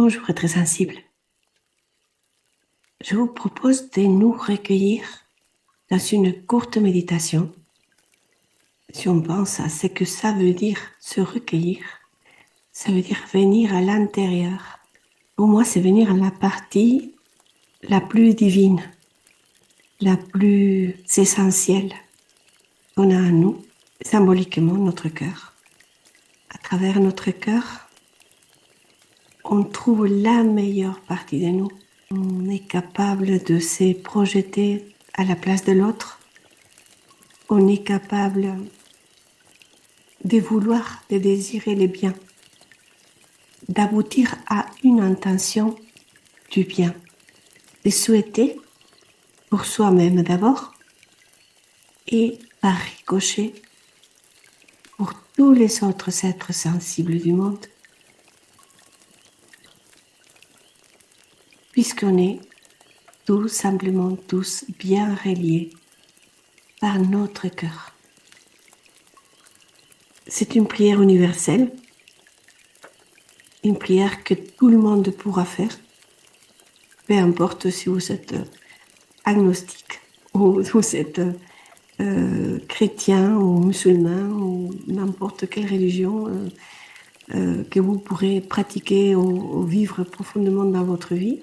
Bonjour, très sensible. Je vous propose de nous recueillir dans une courte méditation. Si on pense à ce que ça veut dire se recueillir, ça veut dire venir à l'intérieur. Pour moi, c'est venir à la partie la plus divine, la plus essentielle qu'on a en nous, symboliquement notre cœur. À travers notre cœur, on trouve la meilleure partie de nous. On est capable de se projeter à la place de l'autre. On est capable de vouloir, de désirer le bien, d'aboutir à une intention du bien, de souhaiter pour soi-même d'abord et par ricochet pour tous les autres êtres sensibles du monde, puisqu'on est tout simplement tous bien reliés par notre cœur. C'est une prière universelle, une prière que tout le monde pourra faire, peu importe si vous êtes agnostique ou vous êtes chrétien ou musulman ou n'importe quelle religion que vous pourrez pratiquer ou vivre profondément dans votre vie.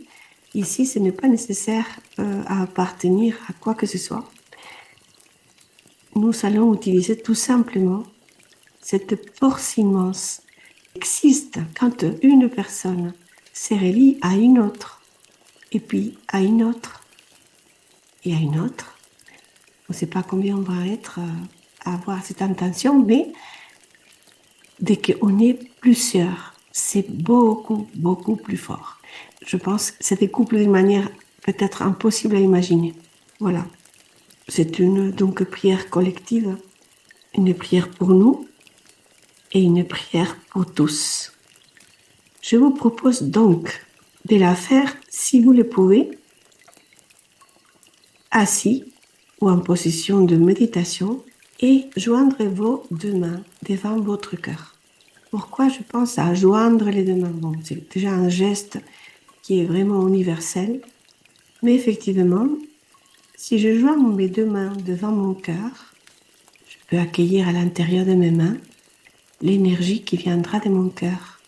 Ici, ce n'est pas nécessaire à appartenir à quoi que ce soit. Nous allons utiliser tout simplement cette force immense qui existe quand une personne se relie à une autre, et puis à une autre, et à une autre. On ne sait pas combien on va être à avoir cette intention, mais dès qu'on est plusieurs, c'est beaucoup, beaucoup plus fort. Je pense que c'est découplé d'une manière peut-être impossible à imaginer. Voilà. C'est une donc prière collective, une prière pour nous et une prière pour tous. Je vous propose donc de la faire, si vous le pouvez, assis ou en position de méditation et joindre vos deux mains devant votre cœur. Pourquoi je pense à joindre les deux mains? Bon, c'est déjà un geste qui est vraiment universel, mais effectivement, si je joins mes deux mains devant mon cœur, je peux accueillir à l'intérieur de mes mains l'énergie qui viendra de mon cœur.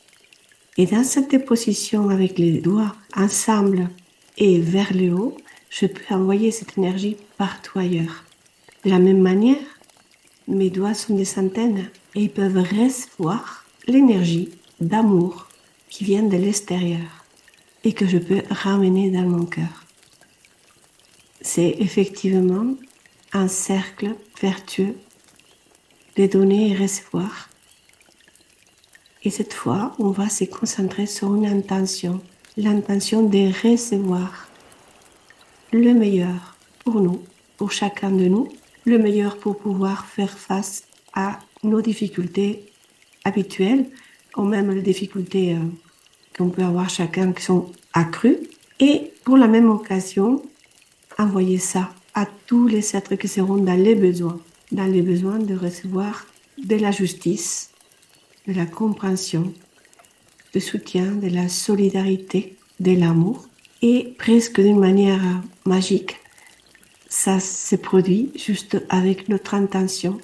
Et dans cette position avec les doigts ensemble et vers le haut, je peux envoyer cette énergie partout ailleurs. De la même manière, mes doigts sont des centaines et ils peuvent recevoir l'énergie d'amour qui vient de l'extérieur et que je peux ramener dans mon cœur. C'est effectivement un cercle vertueux de donner et recevoir. Et cette fois, on va se concentrer sur une intention, l'intention de recevoir le meilleur pour nous, pour chacun de nous, le meilleur pour pouvoir faire face à nos difficultés habituelles, ou même les difficultés qu'on peut avoir chacun qui sont accrues. Et pour la même occasion, envoyer ça à tous les êtres qui seront dans les besoins de recevoir de la justice, de la compréhension, du soutien, de la solidarité, de l'amour. Et presque d'une manière magique, ça se produit juste avec notre intention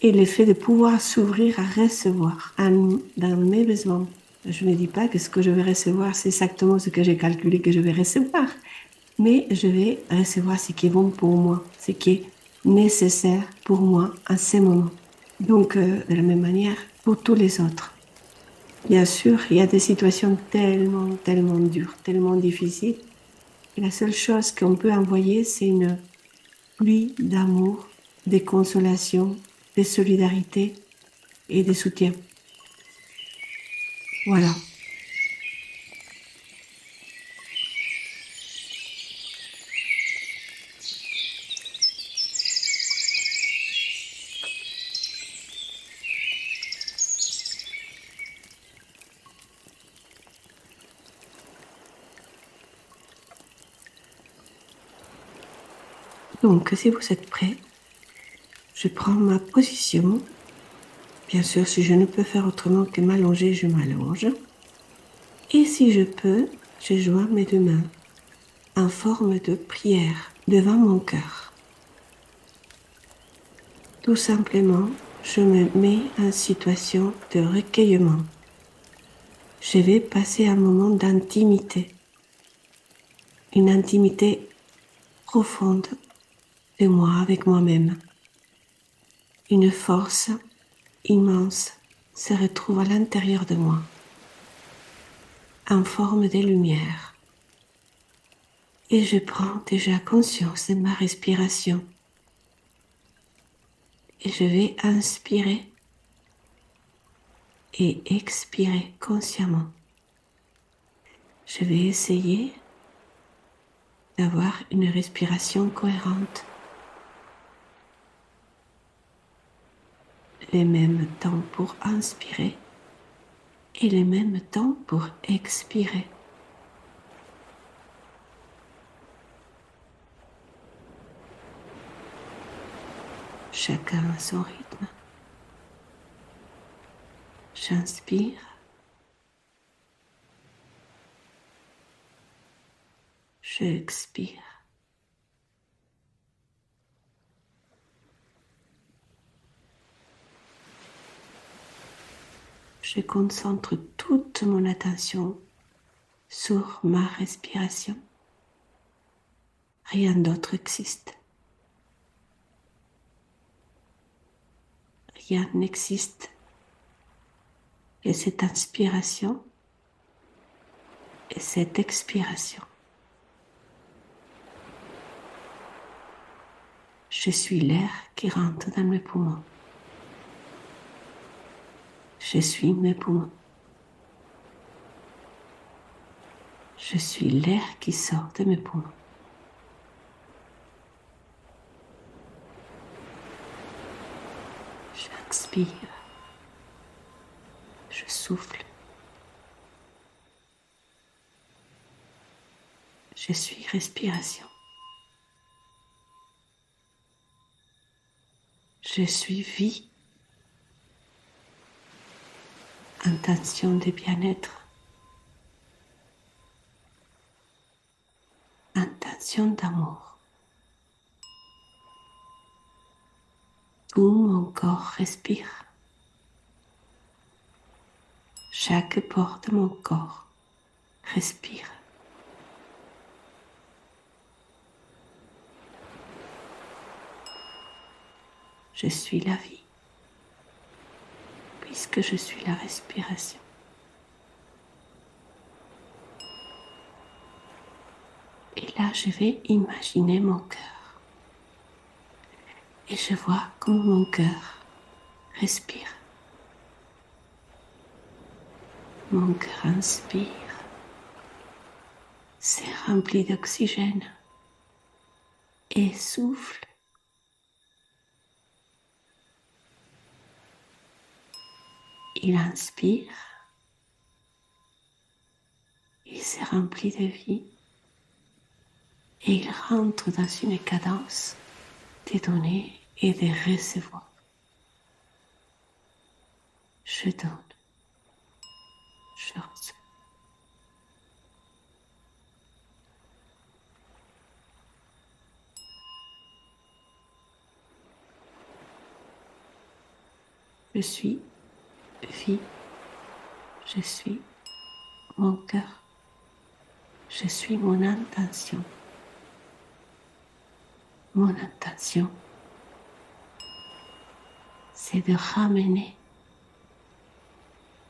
et le fait de pouvoir s'ouvrir à recevoir dans mes besoins. Je ne dis pas que ce que je vais recevoir, c'est exactement ce que j'ai calculé que je vais recevoir, mais je vais recevoir ce qui est bon pour moi, ce qui est nécessaire pour moi à ce moment. Donc, de la même manière, pour tous les autres. Bien sûr, il y a des situations tellement, tellement dures, tellement difficiles. Et la seule chose qu'on peut envoyer, c'est une pluie d'amour, de consolation, de solidarité et de soutien. Voilà. Donc, si vous êtes prêts, je prends ma position. Bien sûr, si je ne peux faire autrement que m'allonger, je m'allonge. Et si je peux, je joins mes deux mains en forme de prière devant mon cœur. Tout simplement, je me mets en situation de recueillement. Je vais passer un moment d'intimité, une intimité profonde de moi avec moi-même. Une force immense se retrouve à l'intérieur de moi, en forme de lumière. Et je prends déjà conscience de ma respiration. Et je vais inspirer et expirer consciemment. Je vais essayer d'avoir une respiration cohérente. Les mêmes temps pour inspirer et les mêmes temps pour expirer. Chacun à son rythme. J'inspire. J'expire. Je concentre toute mon attention sur ma respiration. Rien d'autre existe. Rien n'existe que cette inspiration et cette expiration. Je suis l'air qui rentre dans mes poumons. Je suis mes poumons. Je suis l'air qui sort de mes poumons. J'inspire. Je souffle. Je suis respiration. Je suis vie. Intention de bien-être. Intention d'amour. Tout mon corps respire. Chaque pore de mon corps respire. Je suis la vie, puisque je suis la respiration. Et là, je vais imaginer mon cœur. Et je vois comment mon cœur respire. Mon cœur inspire, c'est rempli d'oxygène et souffle. Il inspire, il s'est rempli de vie et il rentre dans une cadence de donner et de recevoir. Je donne, je reçois. Je suis vie, je suis mon cœur, je suis mon intention. Mon intention, c'est de ramener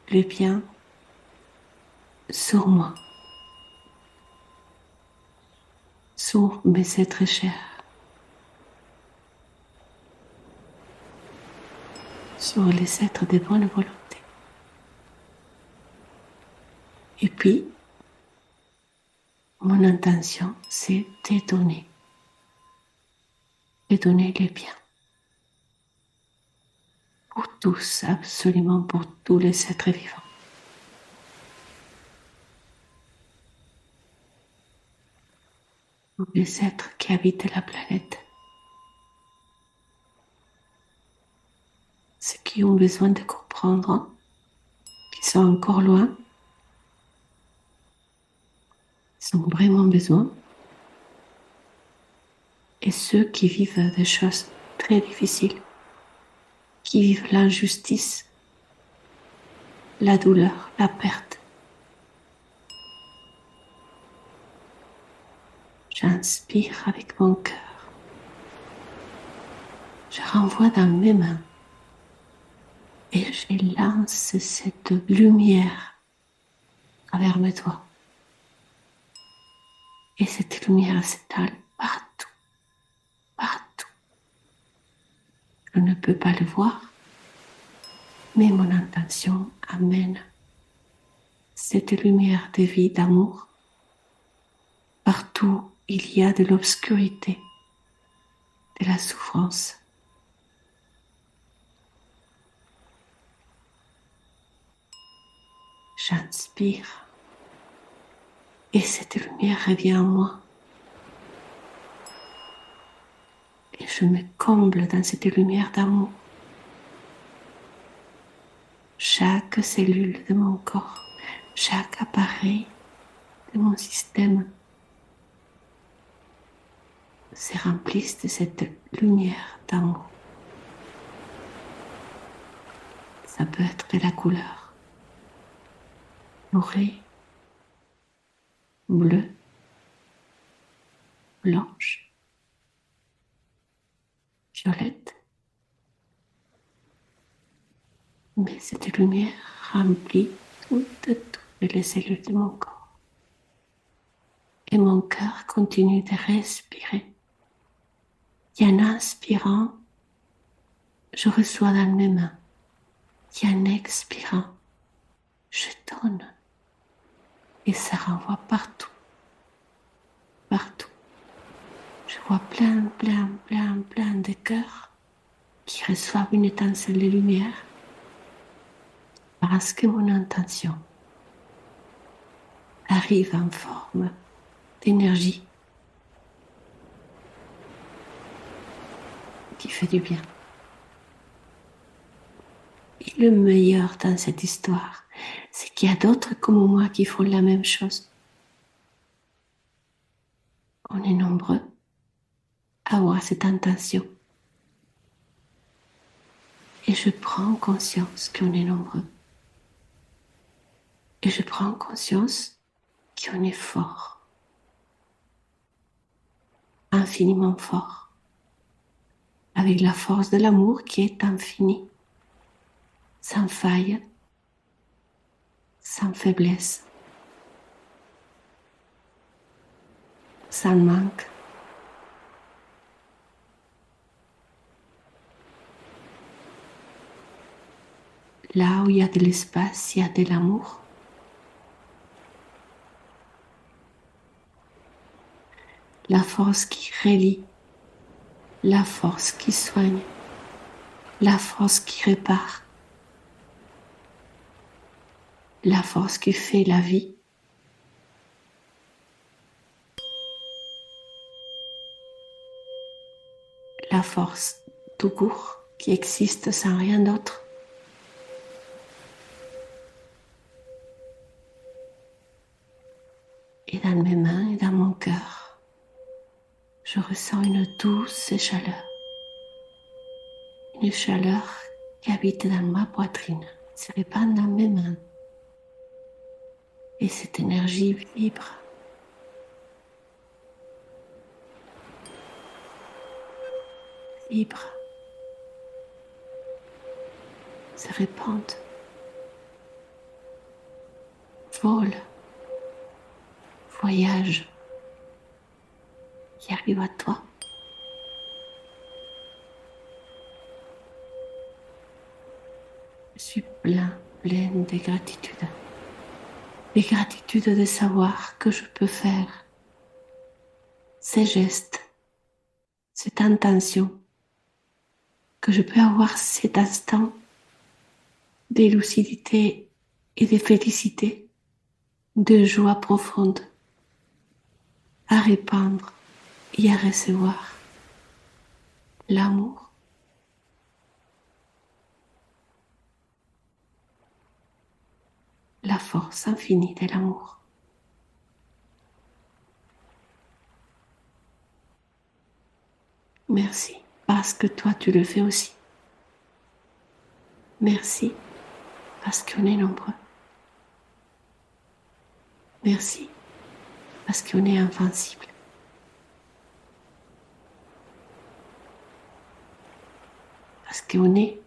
le bien sur moi, sur mes êtres chers, sur les êtres de bonne volonté. Et puis, mon intention, c'est de donner le bien. Pour tous, absolument pour tous les êtres vivants. Pour les êtres qui habitent la planète. Ceux qui ont besoin de comprendre, qui sont encore loin, ont vraiment besoin et ceux qui vivent des choses très difficiles, qui vivent l'injustice, la douleur, la perte. J'inspire avec mon cœur. Je renvoie dans mes mains et je lance cette lumière vers mes doigts. Et cette lumière s'étale partout, partout. Je ne peux pas le voir, mais mon intention amène cette lumière de vie, d'amour. Partout, il y a de l'obscurité, de la souffrance. J'inspire et cette lumière revient en moi. Et je me comble dans cette lumière d'amour. Chaque cellule de mon corps, chaque appareil de mon système se remplissent de cette lumière d'amour. Ça peut être de la couleur dorée, bleue, blanche, violette. Mais cette lumière remplit toutes les cellules de mon corps. Et mon cœur continue de respirer. Et en inspirant, je reçois dans mes mains. Et en expirant, je donne. Et ça renvoie partout. Partout. Je vois plein de cœurs qui reçoivent une étincelle de lumière parce que mon intention arrive en forme d'énergie qui fait du bien. Et le meilleur dans cette histoire, c'est qu'il y a d'autres comme moi qui font la même chose. On est nombreux à avoir cette intention. Et je prends conscience qu'on est nombreux. Et je prends conscience qu'on est fort. Infiniment fort. Avec la force de l'amour qui est infinie. Sans faille. Sans faiblesse. Sans manque. Là où il y a de l'espace, il y a de l'amour. La force qui relie, la force qui soigne, la force qui répare, la force qui fait la vie. La force tout court qui existe sans rien d'autre. Et dans mes mains et dans mon cœur, je ressens une douce chaleur. Une chaleur qui habite dans ma poitrine, se répand dans mes mains. Et cette énergie vibre. Vibre. Se répand. Vole. Voyage. Qui arrive à toi. Je suis pleine de gratitude. De gratitude de savoir que je peux faire ces gestes, cette intention, que je peux avoir cet instant de lucidité et de félicité, de joie profonde, à répandre et à recevoir l'amour. La force infinie de l'amour. Merci parce que toi, tu le fais aussi. Merci parce qu'on est nombreux. Merci parce qu'on est invincible. Parce qu'on est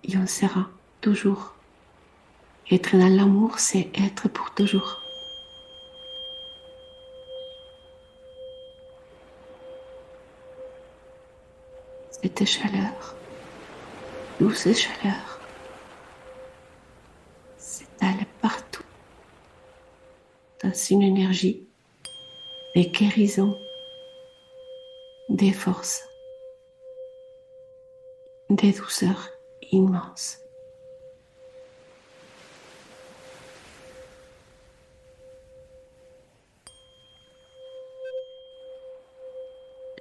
et on sera toujours. Être dans l'amour, c'est être pour toujours. Cette chaleur, douce chaleur, s'étale partout dans une énergie de guérison, des forces, des douceurs immenses.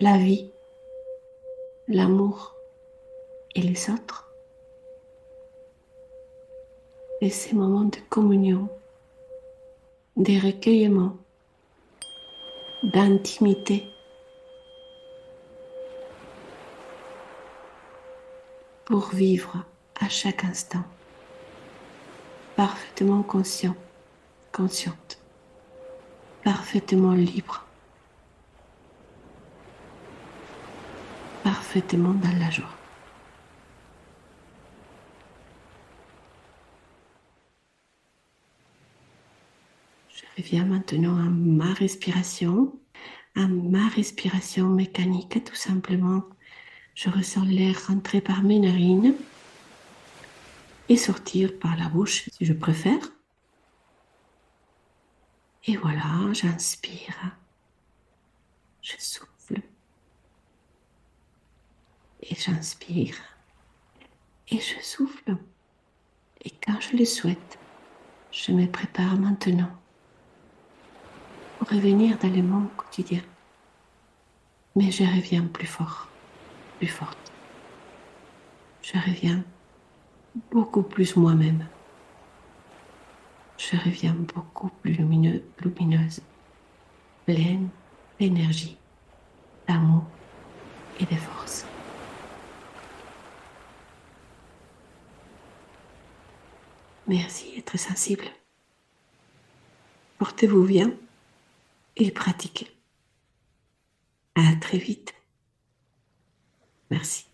La vie, l'amour et les autres, et ces moments de communion, de recueillement, d'intimité, pour vivre à chaque instant, parfaitement conscient, consciente, parfaitement libre, parfaitement dans la joie. Je reviens maintenant à ma respiration mécanique tout simplement. Je ressens l'air rentrer par mes narines et sortir par la bouche si je préfère. Et voilà, j'inspire, je souffle et j'inspire et je souffle. Et quand je le souhaite, je me prépare maintenant pour revenir dans le monde quotidien. Mais je reviens plus fort, plus forte. Je reviens beaucoup plus moi-même. Je reviens beaucoup plus lumineuse, pleine d'énergie, d'amour et de force. Merci, être sensible. Portez-vous bien et pratiquez. À très vite. Merci.